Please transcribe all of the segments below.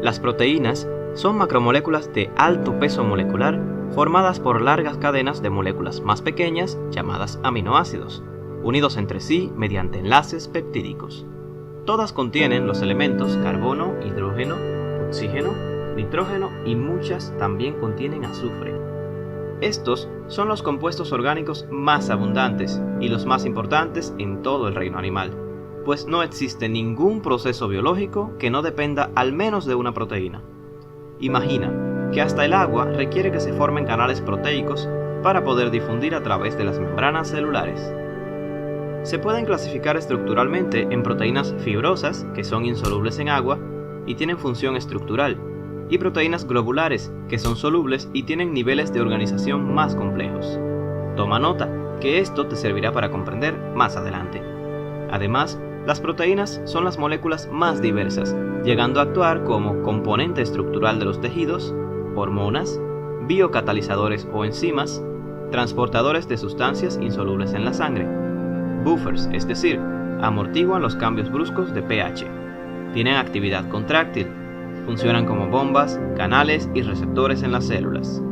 Las proteínas son macromoléculas de alto peso molecular formadas por largas cadenas de moléculas más pequeñas llamadas aminoácidos, unidos entre sí mediante enlaces peptídicos. Todas contienen los elementos carbono, hidrógeno, oxígeno, nitrógeno y muchas también contienen azufre. Estos son los compuestos orgánicos más abundantes y los más importantes en todo el reino animal, pues no existe ningún proceso biológico que no dependa al menos de una proteína. Imagina que hasta el agua requiere que se formen canales proteicos para poder difundir a través de las membranas celulares. Se pueden clasificar estructuralmente en proteínas fibrosas, que son insolubles en agua y tienen función estructural, y proteínas globulares, que son solubles y tienen niveles de organización más complejos. Toma nota, que esto te servirá para comprender más adelante. Además, las proteínas son las moléculas más diversas, llegando a actuar como componente estructural de los tejidos, hormonas, biocatalizadores o enzimas, transportadores de sustancias insolubles en la sangre, buffers, es decir, amortiguan los cambios bruscos de pH, tienen actividad contráctil, funcionan como bombas, canales y receptores en las células,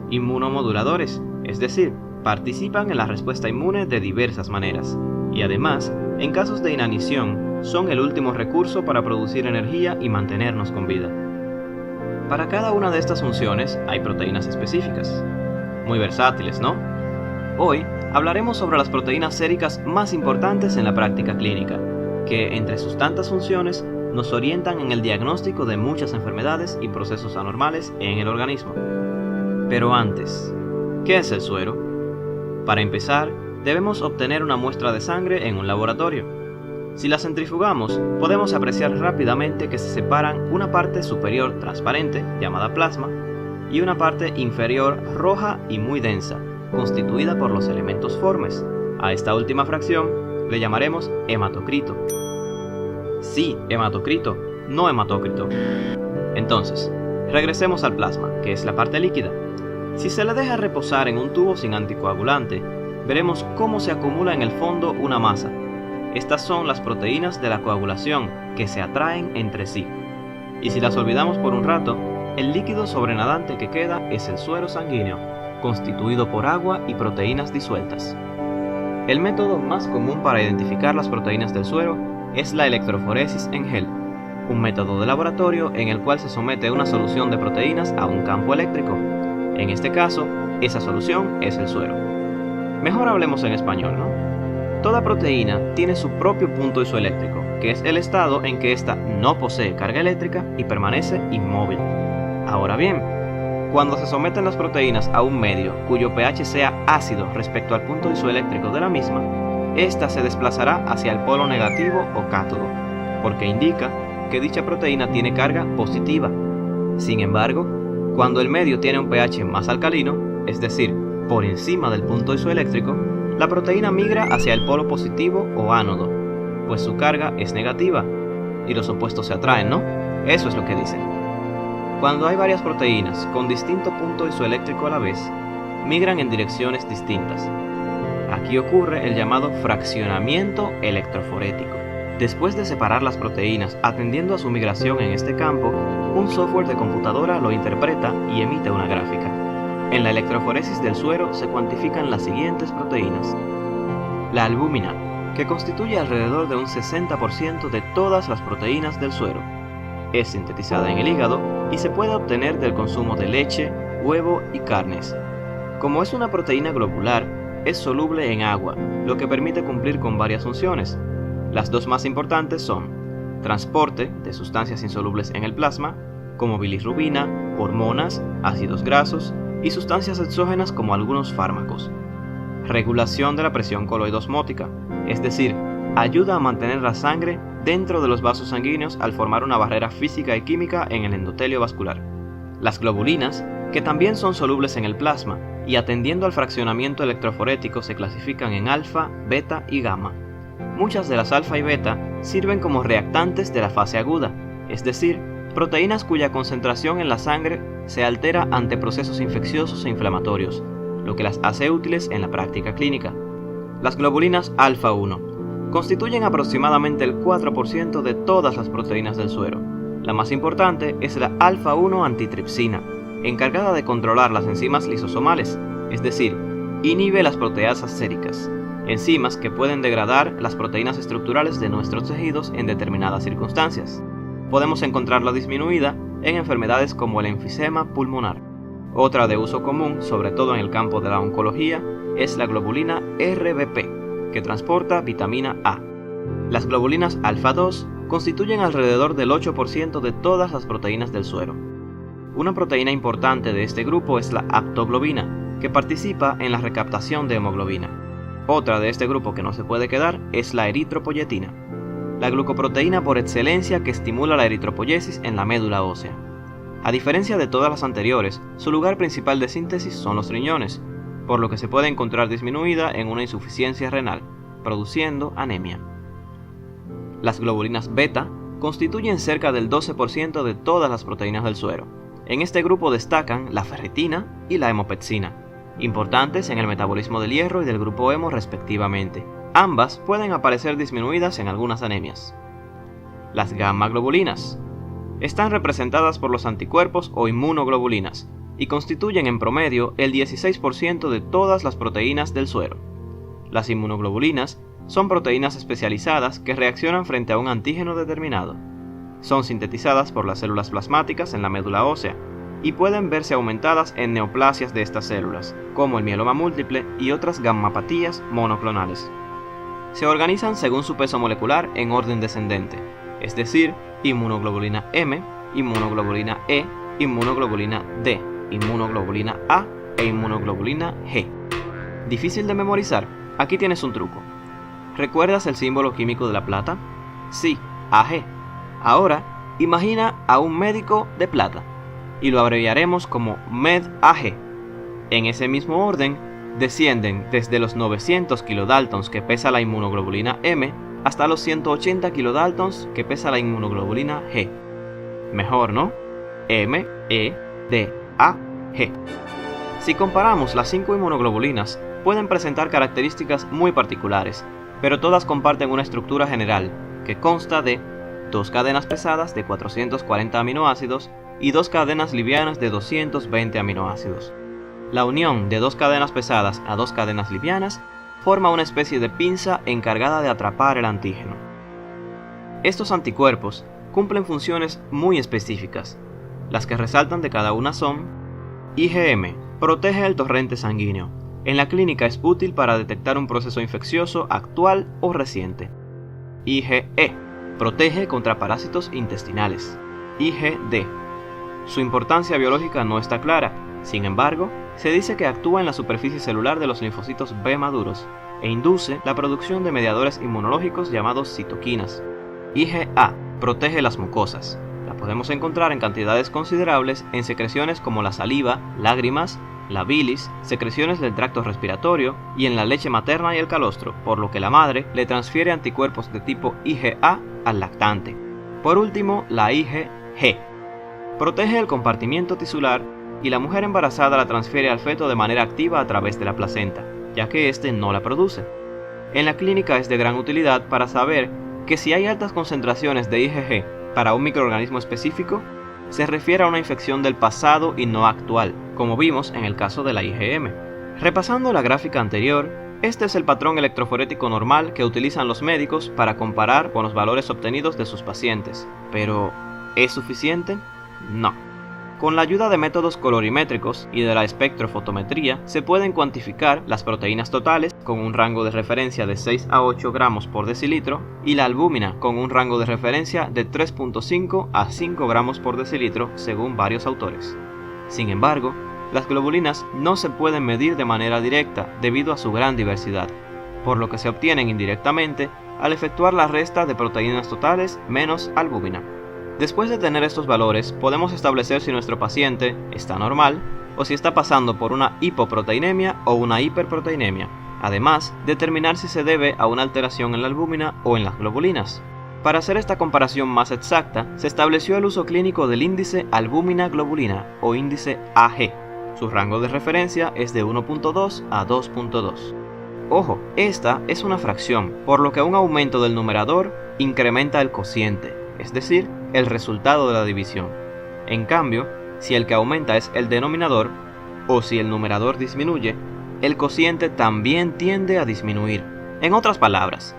inmunomoduladores, es decir, participan en la respuesta inmune de diversas maneras, y además, en casos de inanición, son el último recurso para producir energía y mantenernos con vida. Para cada una de estas funciones hay proteínas específicas. Muy versátiles, ¿no? Hoy hablaremos sobre las proteínas séricas más importantes en la práctica clínica, que, entre sus tantas funciones, nos orientan en el diagnóstico de muchas enfermedades y procesos anormales en el organismo. Pero antes, ¿qué es el suero? Para empezar, debemos obtener una muestra de sangre en un laboratorio. Si la centrifugamos, podemos apreciar rápidamente que se separan una parte superior transparente, llamada plasma, y una parte inferior roja y muy densa, constituida por los elementos formes. A esta última fracción le llamaremos hematocrito. Sí, hematocrito, no hematócrito. Entonces, regresemos al plasma, que es la parte líquida. Si se le deja reposar en un tubo sin anticoagulante, veremos cómo se acumula en el fondo una masa. Estas son las proteínas de la coagulación que se atraen entre sí. Y si las olvidamos por un rato, el líquido sobrenadante que queda es el suero sanguíneo, constituido por agua y proteínas disueltas. El método más común para identificar las proteínas del suero es la electroforesis en gel, un método de laboratorio en el cual se somete una solución de proteínas a un campo eléctrico. En este caso, esa solución es el suero. Mejor hablemos en español, ¿no? Toda proteína tiene su propio punto isoeléctrico, que es el estado en que ésta no posee carga eléctrica y permanece inmóvil. Ahora bien, cuando se someten las proteínas a un medio cuyo pH sea ácido respecto al punto isoeléctrico de la misma, ésta se desplazará hacia el polo negativo o cátodo, porque indica que dicha proteína tiene carga positiva. Sin embargo, cuando el medio tiene un pH más alcalino, es decir, por encima del punto isoeléctrico, la proteína migra hacia el polo positivo o ánodo, pues su carga es negativa, y los opuestos se atraen, ¿no? Eso es lo que dicen. Cuando hay varias proteínas con distinto punto isoeléctrico a la vez, migran en direcciones distintas. Aquí ocurre el llamado fraccionamiento electroforético. Después de separar las proteínas atendiendo a su migración en este campo, un software de computadora lo interpreta y emite una gráfica. En la electroforesis del suero se cuantifican las siguientes proteínas. La albúmina, que constituye alrededor de un 60% de todas las proteínas del suero. Es sintetizada en el hígado y se puede obtener del consumo de leche, huevo y carnes. Como es una proteína globular, es soluble en agua, lo que permite cumplir con varias funciones. Las dos más importantes son transporte de sustancias insolubles en el plasma, como bilirrubina, hormonas, ácidos grasos y sustancias exógenas como algunos fármacos. Regulación de la presión coloidosmótica, es decir, ayuda a mantener la sangre dentro de los vasos sanguíneos al formar una barrera física y química en el endotelio vascular. Las globulinas, que también son solubles en el plasma, y atendiendo al fraccionamiento electroforético se clasifican en alfa, beta y gamma. Muchas de las alfa y beta sirven como reactantes de la fase aguda, es decir, proteínas cuya concentración en la sangre se altera ante procesos infecciosos e inflamatorios, lo que las hace útiles en la práctica clínica. Las globulinas alfa 1 constituyen aproximadamente el 4% de todas las proteínas del suero, La más importante es la alfa-1 antitripsina, encargada de controlar las enzimas lisosomales, es decir, inhibe las proteasas séricas, enzimas que pueden degradar las proteínas estructurales de nuestros tejidos en determinadas circunstancias. Podemos encontrarla disminuida en enfermedades como el enfisema pulmonar. Otra de uso común, sobre todo en el campo de la oncología, es la globulina RBP, que transporta vitamina A. Las globulinas alfa-2 constituyen alrededor del 8% de todas las proteínas del suero. Una proteína importante de este grupo es la aptoglobina, que participa en la recaptación de hemoglobina. Otra de este grupo que no se puede quedar es la eritropoyetina, la glucoproteína por excelencia que estimula la eritropoyesis en la médula ósea. A diferencia de todas las anteriores, su lugar principal de síntesis son los riñones, por lo que se puede encontrar disminuida en una insuficiencia renal, produciendo anemia. Las globulinas beta constituyen cerca del 12% de todas las proteínas del suero. En este grupo destacan la ferritina y la hemopexina, importantes en el metabolismo del hierro y del grupo hemo respectivamente. Ambas pueden aparecer disminuidas en algunas anemias. Las gamma globulinas están representadas por los anticuerpos o inmunoglobulinas y constituyen en promedio el 16% de todas las proteínas del suero. Las inmunoglobulinas son proteínas especializadas que reaccionan frente a un antígeno determinado. Son sintetizadas por las células plasmáticas en la médula ósea y pueden verse aumentadas en neoplasias de estas células, como el mieloma múltiple y otras gammapatías monoclonales. Se organizan según su peso molecular en orden descendente, es decir, inmunoglobulina M, inmunoglobulina E, inmunoglobulina D, inmunoglobulina A e inmunoglobulina G. ¿Difícil de memorizar? Aquí tienes un truco. ¿Recuerdas el símbolo químico de la plata? Sí, Ag. Ahora, imagina a un médico de plata, y lo abreviaremos como MED-Ag. En ese mismo orden, descienden desde los 900 kilodaltons que pesa la inmunoglobulina M hasta los 180 kilodaltons que pesa la inmunoglobulina G. Mejor, ¿no? M, E, D, A, G. Si comparamos las 5 inmunoglobulinas, pueden presentar características muy particulares, pero todas comparten una estructura general, que consta de 2 cadenas pesadas de 440 aminoácidos y 2 cadenas livianas de 220 aminoácidos. La unión de 2 cadenas pesadas a 2 cadenas livianas forma una especie de pinza encargada de atrapar el antígeno. Estos anticuerpos cumplen funciones muy específicas. Las que resaltan de cada una son: IgM, protege el torrente sanguíneo. En la clínica es útil para detectar un proceso infeccioso actual o reciente. IgE, protege contra parásitos intestinales. IgD, su importancia biológica no está clara, sin embargo, se dice que actúa en la superficie celular de los linfocitos B maduros e induce la producción de mediadores inmunológicos llamados citoquinas. IgA, protege las mucosas. La podemos encontrar en cantidades considerables en secreciones como la saliva, lágrimas, la bilis, secreciones del tracto respiratorio y en la leche materna y el calostro, por lo que la madre le transfiere anticuerpos de tipo IgA al lactante. Por último, la IgG. Protege el compartimiento tisular y la mujer embarazada la transfiere al feto de manera activa a través de la placenta, ya que éste no la produce. En la clínica es de gran utilidad para saber que si hay altas concentraciones de IgG para un microorganismo específico, se refiere a una infección del pasado y no actual, como vimos en el caso de la IgM. Repasando la gráfica anterior, este es el patrón electroforético normal que utilizan los médicos para comparar con los valores obtenidos de sus pacientes. Pero, ¿es suficiente? No. Con la ayuda de métodos colorimétricos y de la espectrofotometría se pueden cuantificar las proteínas totales con un rango de referencia de 6 a 8 gramos por decilitro y la albúmina con un rango de referencia de 3.5 a 5 gramos por decilitro según varios autores. Sin embargo, las globulinas no se pueden medir de manera directa debido a su gran diversidad, por lo que se obtienen indirectamente al efectuar la resta de proteínas totales menos albúmina. Después de tener estos valores, podemos establecer si nuestro paciente está normal o si está pasando por una hipoproteinemia o una hiperproteinemia. Además, determinar si se debe a una alteración en la albúmina o en las globulinas. Para hacer esta comparación más exacta, se estableció el uso clínico del índice albúmina-globulina o índice AG. Su rango de referencia es de 1.2 a 2.2. Ojo, esta es una fracción, por lo que un aumento del numerador incrementa el cociente. es decir, el resultado de la división. En cambio, si el que aumenta es el denominador, o si el numerador disminuye, el cociente también tiende a disminuir. En otras palabras,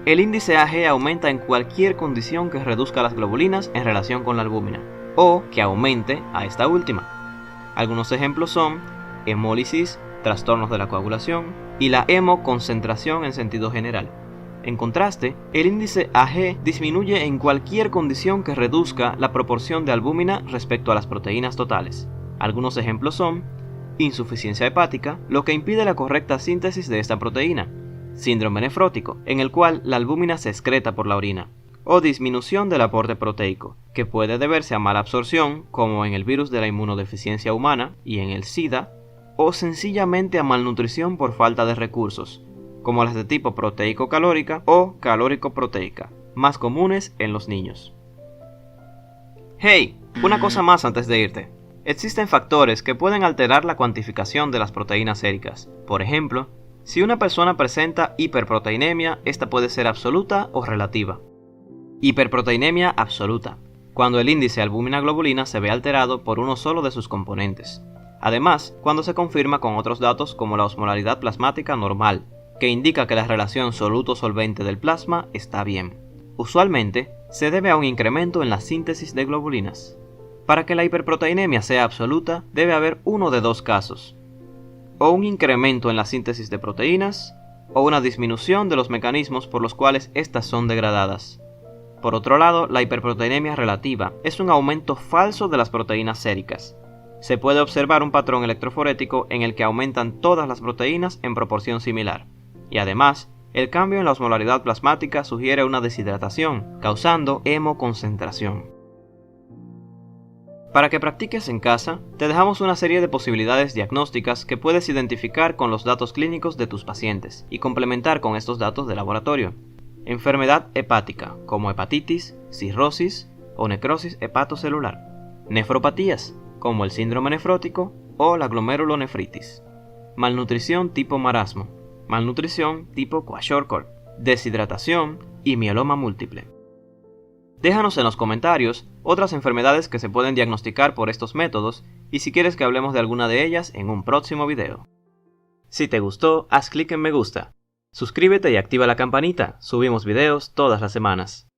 el índice Ag aumenta en cualquier condición que reduzca las globulinas en relación con la albúmina, o que aumente a esta última. Algunos ejemplos son hemólisis, trastornos de la coagulación y la hemoconcentración en sentido general. En contraste, el índice Ag disminuye en cualquier condición que reduzca la proporción de albúmina respecto a las proteínas totales. Algunos ejemplos son insuficiencia hepática, lo que impide la correcta síntesis de esta proteína, síndrome nefrótico, en el cual la albúmina se excreta por la orina, o disminución del aporte proteico, que puede deberse a mala absorción, como en el virus de la inmunodeficiencia humana y en el SIDA, o sencillamente a malnutrición por falta de recursos, como las de tipo proteico-calórica o calórico-proteica, más comunes en los niños. ¡Hey! Una cosa más antes de irte. Existen factores que pueden alterar la cuantificación de las proteínas séricas. Por ejemplo, si una persona presenta hiperproteinemia, esta puede ser absoluta o relativa. Hiperproteinemia absoluta, cuando el índice albúmina-globulina se ve alterado por uno solo de sus componentes. Además, cuando se confirma con otros datos como la osmolaridad plasmática normal, que indica que la relación soluto-solvente del plasma está bien. Usualmente, se debe a un incremento en la síntesis de globulinas. Para que la hiperproteinemia sea absoluta, debe haber uno de dos casos: o un incremento en la síntesis de proteínas, o una disminución de los mecanismos por los cuales éstas son degradadas. Por otro lado, la hiperproteinemia relativa es un aumento falso de las proteínas séricas. Se puede observar un patrón electroforético en el que aumentan todas las proteínas en proporción similar, y además, el cambio en la osmolaridad plasmática sugiere una deshidratación, causando hemoconcentración. Para que practiques en casa, te dejamos una serie de posibilidades diagnósticas que puedes identificar con los datos clínicos de tus pacientes y complementar con estos datos de laboratorio. Enfermedad hepática, como hepatitis, cirrosis o necrosis hepatocelular. Nefropatías, como el síndrome nefrótico o la glomerulonefritis. Malnutrición tipo marasmo, malnutrición tipo kwashiorkor, deshidratación y mieloma múltiple. Déjanos en los comentarios otras enfermedades que se pueden diagnosticar por estos métodos y si quieres que hablemos de alguna de ellas en un próximo video. Si te gustó, haz clic en me gusta. Suscríbete y activa la campanita, subimos videos todas las semanas.